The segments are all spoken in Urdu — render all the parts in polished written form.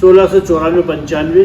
1694-95,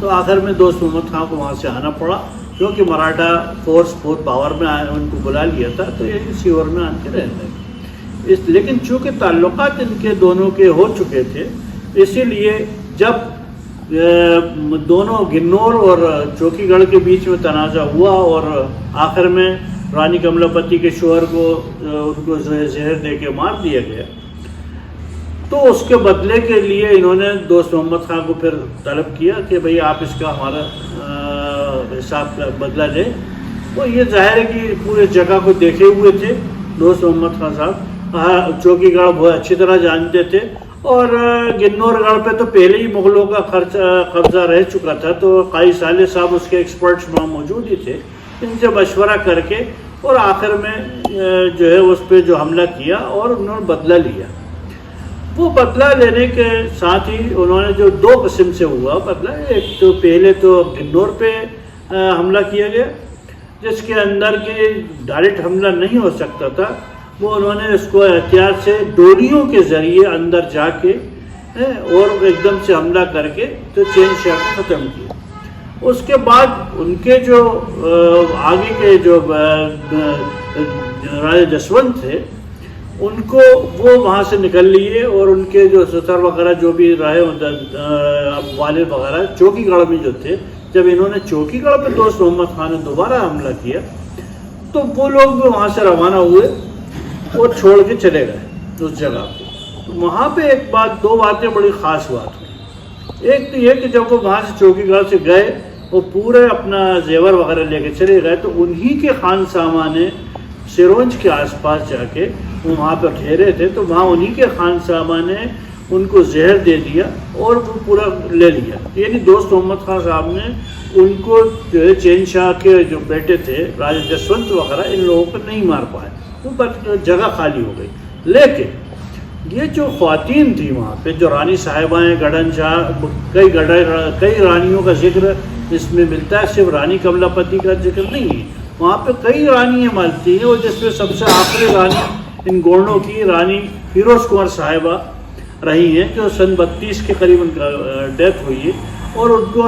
تو آخر میں دوست محمد خان کو وہاں سے آنا پڑا، کیونکہ مراٹھا فورس بہت پاور میں آئے، ان کو بلا لیا تھا، تو یہ سیور میں آن کے رہنے لگے۔ لیکن چونکہ تعلقات ان کے دونوں کے ہو چکے تھے، اسی لیے جب دونوں گنور اور چوکی گڑھ کے بیچ میں تنازع ہوا اور آخر میں رانی کملا پتی کے شوہر کو ان کو زہر دے کے مار دیا گیا، تو اس کے بدلے کے لیے انہوں نے دوست محمد خان کو پھر طلب کیا کہ بھئی آپ اس کا ہمارا حساب کا بدلہ لیں۔ وہ یہ ظاہر ہے کہ پورے جگہ کو دیکھے ہوئے تھے دوست محمد خان صاحب، چوکی گڑھ بہت اچھی طرح جانتے تھے، اور گنور گڑھ پہ تو پہلے ہی مغلوں کا قبضہ رہ چکا تھا، تو قائی صالح صاحب اس کے ایکسپرٹس وہاں موجود ہی تھے، ان سے مشورہ کر کے اور آخر میں جو ہے اس پہ جو حملہ کیا اور انہوں نے بدلہ لیا۔ وہ بدلہ لینے کے ساتھ ہی انہوں نے جو دو قسم سے ہوا بدلہ، ایک تو پہلے تو گنور پہ حملہ کیا گیا، جس کے اندر کہ ڈائریکٹ حملہ نہیں ہو سکتا تھا، وہ انہوں نے اس کو احتیاط سے ڈوریوں کے ذریعے اندر جا کے اور ایک دم سے حملہ کر کے تو چین شاہ کو ختم کیا۔ اس کے بعد ان کے جو آگے کے جو راجہ جسونت تھے، ان کو وہ وہاں سے نکل لیے، اور ان کے جو ستر وغیرہ جو بھی رہے والد وغیرہ چوکی گڑھ میں جو تھے، جب انہوں نے چوکی گڑھ پہ دوست محمد خان نے دوبارہ حملہ کیا تو وہ لوگ بھی وہاں سے روانہ ہوئے اور چھوڑ کے چلے گئے اس جگہ کو۔ وہاں پہ ایک بات، دو باتیں بڑی خاص بات ہوئی۔ ایک تو یہ کہ جب وہ وہاں سے چوکی گڑھ سے گئے وہ پورے اپنا زیور وغیرہ لے کے چلے گئے، تو انہی کے خان سامان نے سیرونج کے آس پاس جا کے وہ وہاں پہ ٹھہرے تھے، تو وہاں انہی کے خان سامان نے ان کو زہر دے دیا اور وہ پورا لے لیا۔ یعنی دوست محمد خان صاحب نے ان کو جو ہے چین شاہ کے جو بیٹے تھے راجہ جسونت وغیرہ، ان لوگوں کو نہیں مار پائے، وہ جگہ خالی ہو گئی۔ لیکن یہ جو خواتین تھی وہاں پہ، جو رانی صاحبہ ہیں، گڑھن شاہ، کئی رانیوں کا ذکر اس میں ملتا ہے، صرف رانی کملا پتی کا ذکر نہیں ہے، وہاں پہ کئی رانیاں ملتی ہیں، اور جس میں سب سے آخری رانی ان گورنوں کی رانی فیروز کنور صاحبہ رہی ہیں، جو سن 32 کے قریب ان کا ڈیتھ ہوئی ہے، اور ان کو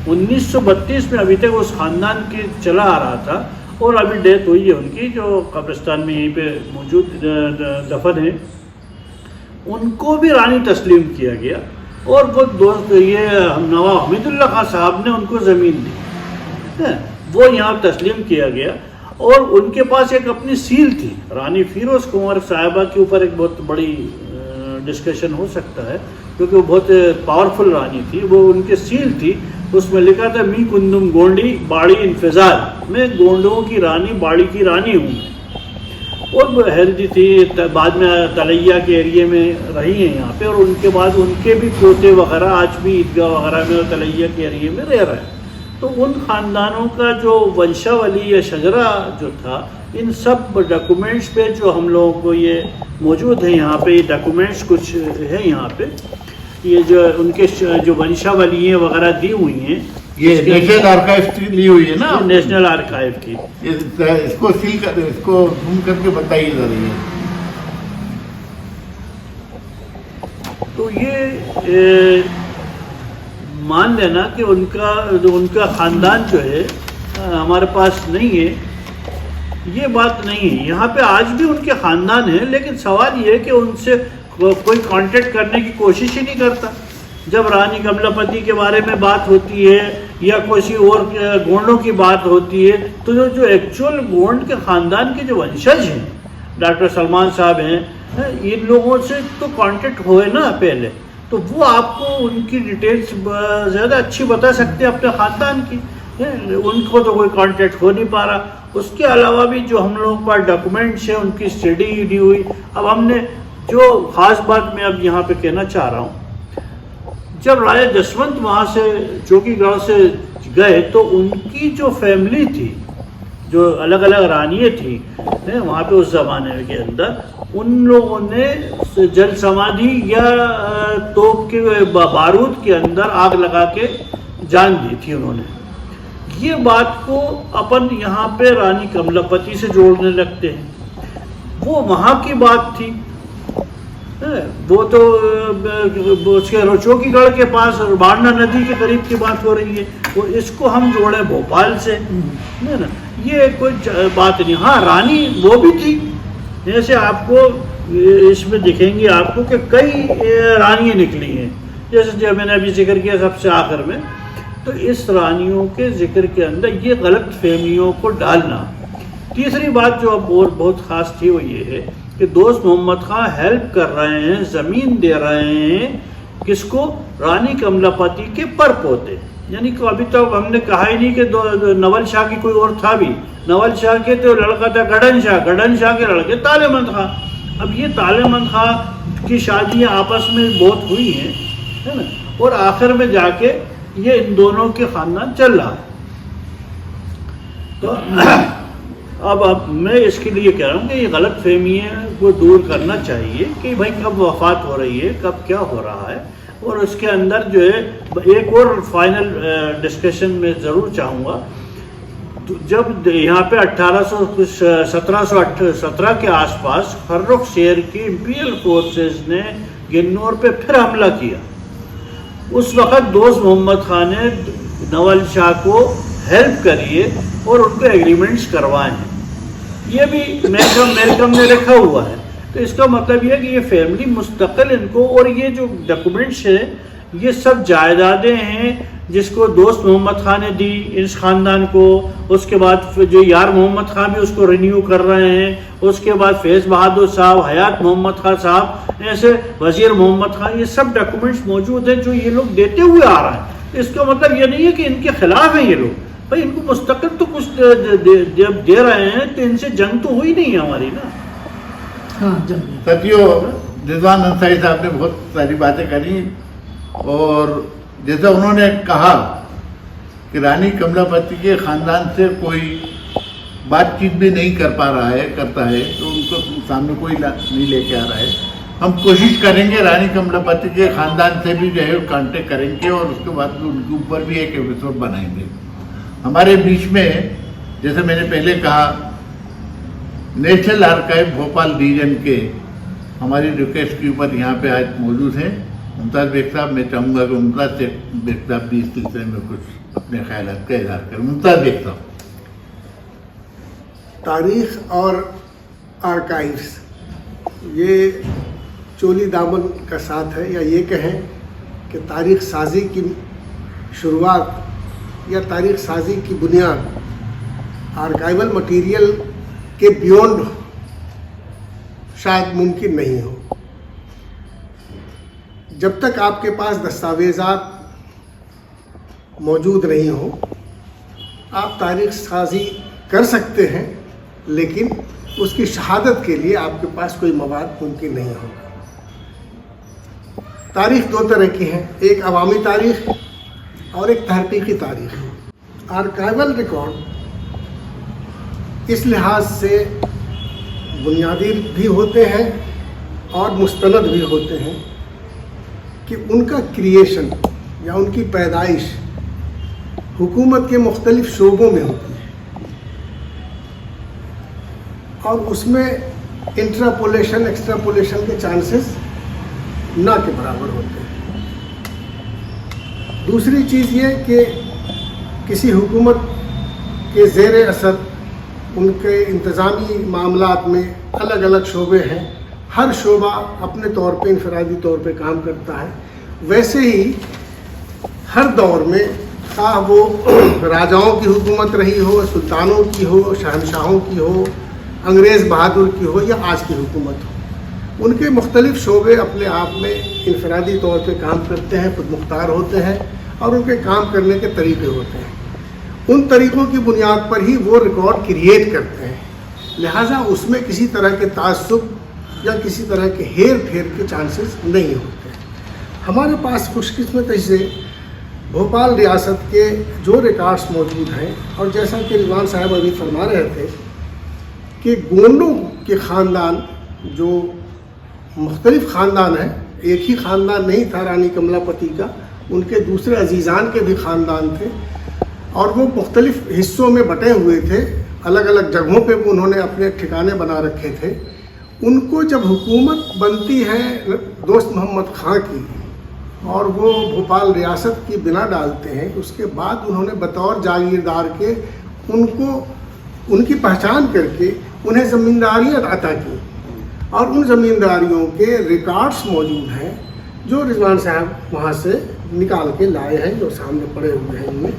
1932 میں ابھی تک اس خاندان کے چلا آ رہا تھا، اور ابھی ڈیتھ ہوئی ہے ان کی، جو قبرستان میں یہیں پہ موجود دفن ہے، ان کو بھی رانی تسلیم کیا گیا، اور وہ دوست یہ نواب حمید اللہ خان صاحب نے ان کو زمین دی، وہ یہاں تسلیم کیا گیا۔ اور ان کے پاس ایک اپنی سیل تھی، رانی فیروز کنور صاحبہ کے اوپر ایک بہت بڑی ڈسکشن ہو سکتا ہے، کیونکہ وہ بہت پاورفل رانی تھی، وہ ان کے سیل تھی، اس میں لکھا تھا می کندم گونڈی باڑی انفضال، میں گونڈوں کی رانی، باڑی کی رانی ہوں میں، اور وہ ہیلدی تھی، بعد میں تلیہ کے ایریے میں رہی ہیں یہاں پہ، اور ان کے بعد ان کے بھی پوتے وغیرہ آج بھی عیدگاہ وغیرہ میں اور تلیہ کے ایریے میں رہ رہے ہیں۔ تو ان خاندانوں کا جو ونشاولی یا شجرہ جو تھا، ان سب ڈاکومنٹس پہ جو ہم لوگوں کو یہ موجود ہیں، یہاں پہ یہ ڈاکومنٹس کچھ ہیں یہاں پہ، یہ جو ان کے جو ونشاولییں وغیرہ دی ہوئی ہیں، یہ نیشنل آرکائیو کی لی ہوئی ہے نا، نیشنل آرکائیو کی، اس کو سیل کر، اس کو زوم کر کے بتائی جا رہی ہے۔ تو یہ مان لینا کہ ان کا خاندان جو ہے ہمارے پاس نہیں ہے، یہ بات نہیں ہے۔ یہاں پہ آج بھی ان کے خاندان ہیں، لیکن سوال یہ ہے کہ ان سے کوئی کانٹیکٹ کرنے کی کوشش ہی نہیں کرتا۔ جب رانی کملا پتی کے بارے میں بات ہوتی ہے یا کسی اور گونڈوں کی بات ہوتی ہے، تو جو ایکچوئل گونڈ کے خاندان کے جو ونشج ہیں، ڈاکٹر سلمان صاحب ہیں، ان لوگوں سے تو کانٹیکٹ ہوئے نا پہلے، تو وہ آپ کو ان کی ڈیٹیلز زیادہ اچھی بتا سکتے ہیں اپنے خاندان کی، ان کو تو کوئی کانٹیکٹ ہو نہیں پا رہا۔ اس کے علاوہ بھی جو ہم لوگوں کے پاس ڈاکومنٹس ہیں، ان کی اسٹڈی دی ہوئی۔ اب ہم نے جو خاص بات میں اب یہاں پہ کہنا چاہ رہا ہوں، جب راجہ جسونت وہاں سے چوکی گڑھ سے گئے تو ان کی جو فیملی تھی، جو الگ الگ رانیاں تھیں وہاں پہ اس زمانے کے اندر، ان لوگوں نے جل سمادھی یا توپ کے بارود کے اندر آگ لگا کے جان دی تھی انہوں نے۔ یہ بات کو اپن یہاں پہ رانی کملا پتی سے جوڑنے لگتے ہیں، وہ وہاں کی بات تھی، وہ تو اس کے چوکی گڑھ کے پاس بارنا ندی کے قریب کی بات ہو رہی ہے، وہ اس کو ہم جوڑیں بھوپال سے، ہے نا، یہ کوئی بات نہیں. ہاں رانی وہ بھی تھی، جیسے آپ کو اس میں دکھیں گے آپ کو کہ کئی رانیاں نکلی ہیں، جیسے جو میں نے ابھی ذکر کیا سب سے آخر میں. تو اس رانیوں کے ذکر کے اندر یہ غلط فہمیوں کو ڈالنا. تیسری بات جو اب اور بہت خاص تھی وہ یہ ہے کہ دوست محمد خان ہیلپ کر رہے ہیں، زمین دے رہے ہیں کس کو؟ رانی کملا پتی کے پر پوتے. یعنی کہ ابھی تک ہم نے کہا ہی نہیں کہ نول شاہ کی کوئی اور تھا بھی. نول شاہ کے تو لڑکا تھا گڑھن شاہ، گڑھن شاہ کے لڑکے تالے مند خان. اب یہ تالے مند خان کی شادیاں آپس میں بہت ہوئی ہیں، ہے نا، اور آخر میں جا کے یہ ان دونوں کے خاندان چل رہا ہے. تو اب میں اس کے لیے کہہ رہا ہوں کہ یہ غلط فہمیاں کو دور کرنا چاہیے کہ بھائی کب وفات ہو رہی ہے، کب کیا ہو رہا ہے. اور اس کے اندر جو ہے ایک اور فائنل ڈسکشن میں ضرور چاہوں گا. جب یہاں پہ 1717 کے آس پاس فرخ شیر کی امپیریل فورسز نے گنور پہ پھر حملہ کیا، اس وقت دوست محمد خان نے نول شاہ کو ہیلپ کریے اور ان کو ایگریمنٹس کروائے ہیں. یہ بھی میلکم نے لکھا ہوا ہے. تو اس کا مطلب یہ ہے کہ یہ فیملی مستقل ان کو، اور یہ جو ڈاکومنٹس ہیں یہ سب جائیدادیں ہیں جس کو دوست محمد خان نے دی اس خاندان کو. اس کے بعد جو یار محمد خان بھی اس کو رینیو کر رہے ہیں. اس کے بعد فیض بہادر صاحب، حیات محمد خان صاحب، ایسے وزیر محمد خان، یہ سب ڈاکومنٹس موجود ہیں جو یہ لوگ دیتے ہوئے آ رہے ہیں. اس کا مطلب یہ نہیں ہے کہ ان کے خلاف ہیں یہ لوگ. بھائی ان کو مستقل تو کچھ جب دے رہے ہیں تو ان سے جنگ تو ہوئی نہیں ہے ہماری نا. ساتھیوں، رضوان انصاری صاحب نے بہت ساری باتیں کری، اور جیسا انہوں نے کہا کہ رانی کملا پتی کے خاندان سے کوئی بات چیت بھی نہیں کر پا رہا ہے، کرتا ہے تو ان کو سامنے کوئی نہیں لے کے آ رہا ہے. ہم کوشش کریں گے رانی کملا پتی کے خاندان سے بھی جو ہے کانٹیکٹ کریں گے، اور اس کے بعد ان کے اوپر بھی ایک ایپیسوڈ بنائیں گے. ہمارے بیچ میں جیسے میں نے پہلے کہا نیشنل آرکائیو بھوپال ریجن کے ہماری ریکویسٹ کے اوپر یہاں پہ آج موجود ہیں ممتاز بیگ صاحب. میں چاہوں گا کہ ممتاز بیگ صاحب بھی اس سلسلے میں کچھ اپنے خیالات کا اظہار کریں. ممتاز بیگ صاحب. تاریخ اور آرکائیوز یہ چولی دامن کا ساتھ ہے، یا یہ کہیں کہ تاریخ سازی کی شروعات یا تاریخ سازی کی بنیاد آرکائیول مٹیریل کے بیونڈ شاید ممکن نہیں ہو. جب تک آپ کے پاس دستاویزات موجود نہیں ہوں آپ تاریخ سازی کر سکتے ہیں، لیکن اس کی شہادت کے لیے آپ کے پاس کوئی مواد ممکن نہیں ہوگا. تاریخ دو طرح کی ہے، ایک عوامی تاریخ اور ایک تحقیقی تاریخ. آرکائیول ریکارڈ اس لحاظ سے بنیادی بھی ہوتے ہیں اور مستند بھی ہوتے ہیں کہ ان کا کریشن یا ان کی پیدائش حکومت کے مختلف شعبوں میں ہوتی ہے، اور اس میں انٹراپولیشن ایکسٹراپولیشن کے چانسز نہ کے برابر ہوتے ہیں. دوسری چیز یہ کہ کسی حکومت کے زیر اثر ان کے انتظامی معاملات میں الگ الگ شعبے ہیں، ہر شعبہ اپنے طور پہ انفرادی طور پہ کام کرتا ہے. ویسے ہی ہر دور میں خواہ وہ راجاؤں کی حکومت رہی ہو، سلطانوں کی ہو، شہنشاہوں کی ہو، انگریز بہادر کی ہو یا آج کی حکومت ہو، ان کے مختلف شعبے اپنے آپ میں انفرادی طور پہ کام کرتے ہیں، خود مختار ہوتے ہیں، اور ان کے کام کرنے کے طریقے ہوتے ہیں. ان طریقوں کی بنیاد پر ہی وہ ریکارڈ کریٹ کرتے ہیں. لہٰذا اس میں کسی طرح کے تعصب یا کسی طرح کے ہیر پھیر کے چانسز نہیں ہوتے. ہمارے پاس خوش قسمتی سے بھوپال ریاست کے جو ریکارڈز موجود ہیں، اور جیسا کہ رضوان صاحب ابھی فرما رہے تھے کہ گونڈوں کے خاندان جو مختلف خاندان ہیں، ایک ہی خاندان نہیں تھا رانی کملا پتی کا، ان کے دوسرے عزیزان کے بھی خاندان تھے، اور وہ مختلف حصوں میں بٹے ہوئے تھے، الگ الگ جگہوں پہ انہوں نے اپنے ٹھکانے بنا رکھے تھے. ان کو جب حکومت بنتی ہے دوست محمد خان کی اور وہ بھوپال ریاست کی بنا ڈالتے ہیں، اس کے بعد انہوں نے بطور جاگیردار کے ان کو ان کی پہچان کر کے انہیں زمینداریاں عطا کی، اور ان زمینداریوں کے ریکارڈز موجود ہیں جو رضوان صاحب وہاں سے نکال کے لائے ہیں، جو سامنے پڑے ہوئے ہیں۔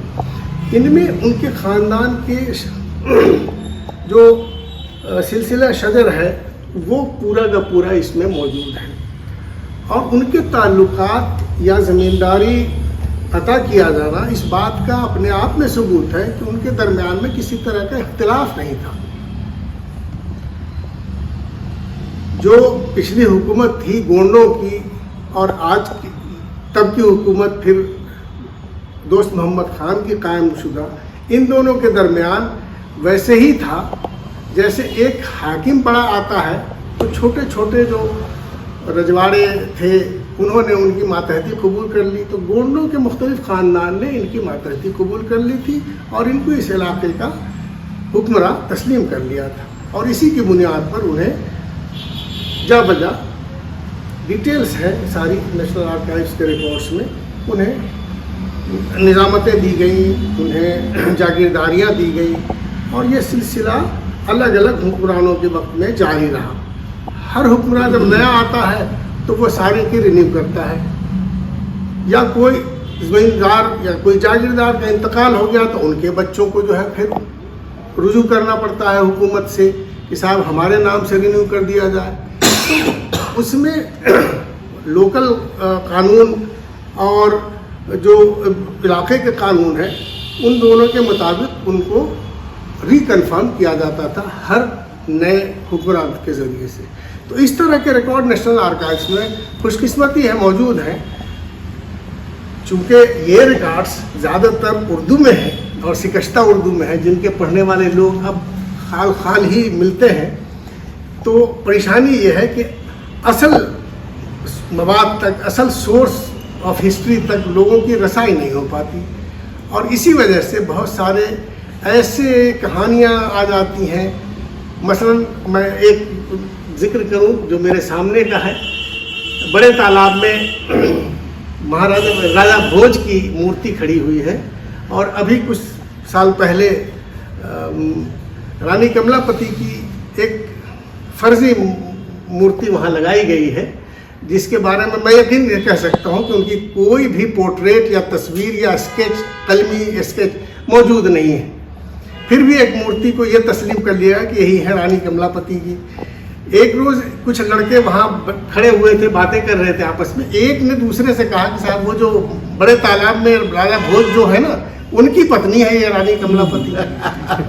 ان میں ان کے خاندان کے جو سلسلہ شجر ہے وہ پورا کا پورا اس میں موجود ہے، اور ان کے تعلقات یا زمینداری عطا کیا جانا اس بات کا اپنے آپ میں ثبوت ہے کہ ان کے درمیان میں کسی طرح کا اختلاف نہیں تھا۔ جو پچھلی حکومت تھی گونڈوں کی اور آج کی تب کی حکومت پھر دوست محمد خان کی قائم شدہ، ان دونوں کے درمیان ویسے ہی تھا جیسے ایک حاکم بڑا آتا ہے تو چھوٹے چھوٹے جو رجواڑے تھے انہوں نے ان کی ماتحتی قبول کر لی، تو گونڈوں کے مختلف خاندان نے ان کی ماتحتی قبول کر لی تھی اور ان کو اس علاقے کا حکمراں تسلیم کر لیا تھا، اور اسی کی بنیاد پر انہیں جا بجا ڈیٹیلز ہے ساری نیشنل آرکائیوز کے ریکارڈز میں، انہیں نظامتیں دی گئیں، انہیں جاگیرداریاں دی گئیں، اور یہ سلسلہ الگ الگ حکمرانوں کے وقت میں جاری رہا۔ ہر حکمران جب نیا آتا ہے تو وہ سارے کی رینیو کرتا ہے، یا کوئی زمیندار یا کوئی جاگیردار کا انتقال ہو گیا تو ان کے بچوں کو جو ہے پھر رجوع کرنا پڑتا ہے حکومت سے کہ صاحب ہمارے نام سے رینیو کر دیا جائے۔ تو اس میں لوکل قانون اور جو علاقے کے قانون ہیں ان دونوں کے مطابق ان کو ریکنفرم کیا جاتا تھا ہر نئے حکمران کے ذریعے سے۔ تو اس طرح کے ریکارڈ نیشنل آرکائیوز میں خوش قسمتی ہے موجود ہیں، چونکہ یہ ریکارڈز زیادہ تر اردو میں ہیں اور شکستہ اردو میں ہیں، جن کے پڑھنے والے لوگ اب خال خال ہی ملتے ہیں، تو پریشانی یہ ہے کہ اصل مواد تک، اصل سورس آف ہسٹری تک لوگوں کی رسائی نہیں ہو پاتی، اور اسی وجہ سے بہت سارے ایسے کہانیاں آ جاتی ہیں۔ مثلا میں ایک ذکر کروں جو میرے سامنے کا ہے، بڑے تالاب میں راجہ بھوج کی مورتی کھڑی ہوئی ہے، اور ابھی کچھ سال پہلے رانی کملا پتی کی ایک فرضی مورتی وہاں لگائی گئی ہے، جس کے بارے میں میں یقین نہیں کہہ سکتا ہوں کہ ان کی کوئی بھی پورٹریٹ یا تصویر یا اسکیچ، قلمی اسکیچ موجود نہیں ہے، پھر بھی ایک مورتی کو یہ تسلیم کر لیا کہ یہی ہے رانی کملا پتی کی۔ ایک روز کچھ لڑکے وہاں کھڑے ہوئے تھے، باتیں کر رہے تھے آپس میں، ایک نے دوسرے سے کہا کہ صاحب وہ جو بڑے تالاب میں راجہ بھوج جو ہے نا، ان کی پتنی ہے یہ رانی کملا پتی۔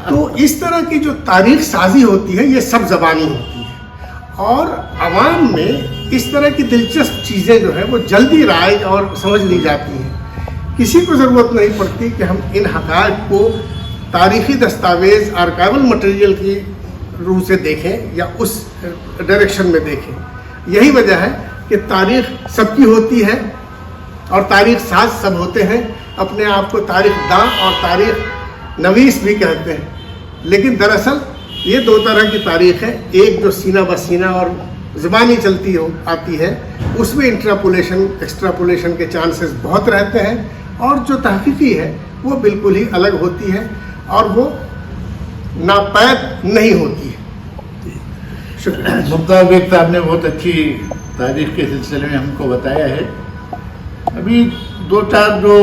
تو اس طرح کی جو تاریخ سازی ہوتی ہے یہ سب زبانی ہوتی ہے، اور عوام میں اس طرح کی دلچسپ چیزیں جو ہیں وہ جلدی رائج اور سمجھ لی جاتی ہیں۔ کسی کو ضرورت نہیں پڑتی کہ ہم ان حقائق کو تاریخی دستاویز آرکائیول مٹیریل کی روح سے دیکھیں یا اس ڈائریکشن میں دیکھیں۔ یہی وجہ ہے کہ تاریخ سب کی ہوتی ہے اور تاریخ ساز سب ہوتے ہیں، اپنے آپ کو تاریخ داں اور تاریخ نویس بھی کہتے ہیں، لیکن دراصل یہ دو طرح کی تاریخ ہے، ایک جو سینہ بسینہ اور زبانی چلتی آتی ہے، اس میں انٹراپولیشن ایکسٹراپولیشن کے چانسز بہت رہتے ہیں، اور جو تحقیقی ہے وہ بالکل ہی الگ ہوتی ہے اور وہ ناپید نہیں ہوتی ہے۔ شکریہ۔ ممتاز بیگ صاحب نے بہت اچھی تاریخ کے سلسلے میں ہم کو بتایا ہے۔ ابھی دو چار جو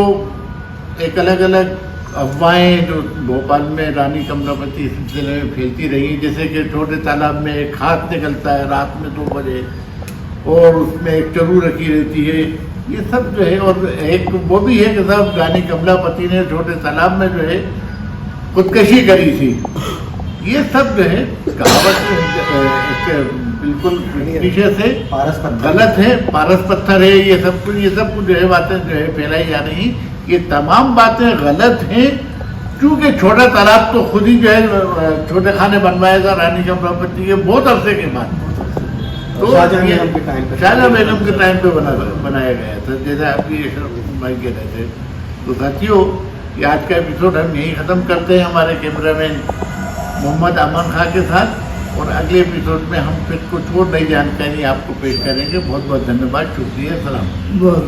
ایک الگ الگ افواہیں جو بھوپال میں رانی کملا پتی سلسلے میں پھیلتی رہی، جیسے کہ چھوٹے تالاب میں ایک ہاتھ نکلتا ہے رات میں 2 بجے اور اس میں ایک چرو رکھی رہتی ہے، یہ سب جو ہے، اور ایک وہ بھی ہے کہ صاحب رانی کملا پتی نے چھوٹے تالاب میں جو ہے خودکشی کری تھی، یہ سب جو ہے کہاوت بالکل پیچھے سے غلط ہے، پارس پتھر ہے، یہ سب کچھ جو ہے باتیں جو ہے پھیلائی جا رہی، یہ تمام باتیں غلط ہیں، کیونکہ چھوٹا تالاب تو خود ہی جو ہے چھوٹے خانے بنوائے گا رانی کملا پتی کے بہت عرصے کے بعد، تو شاہجہاں بیگم کے ٹائم پہ بنایا گیا تھا، جیسا آپ کی بھائی کہہ رہے تھے۔ تو ساتھیوں، یہ آج کا ایپیسوڈ ہم یہیں ختم کرتے ہیں ہمارے کیمرہ مین محمد امن خان کے ساتھ۔ اور اگلے ایپیسوڈ میں ہم پھر کچھ اور نئی جانکاری آپ کو پیش کریں گے. بہت بہت دھنیہ واد. شکریہ. سلام. بہت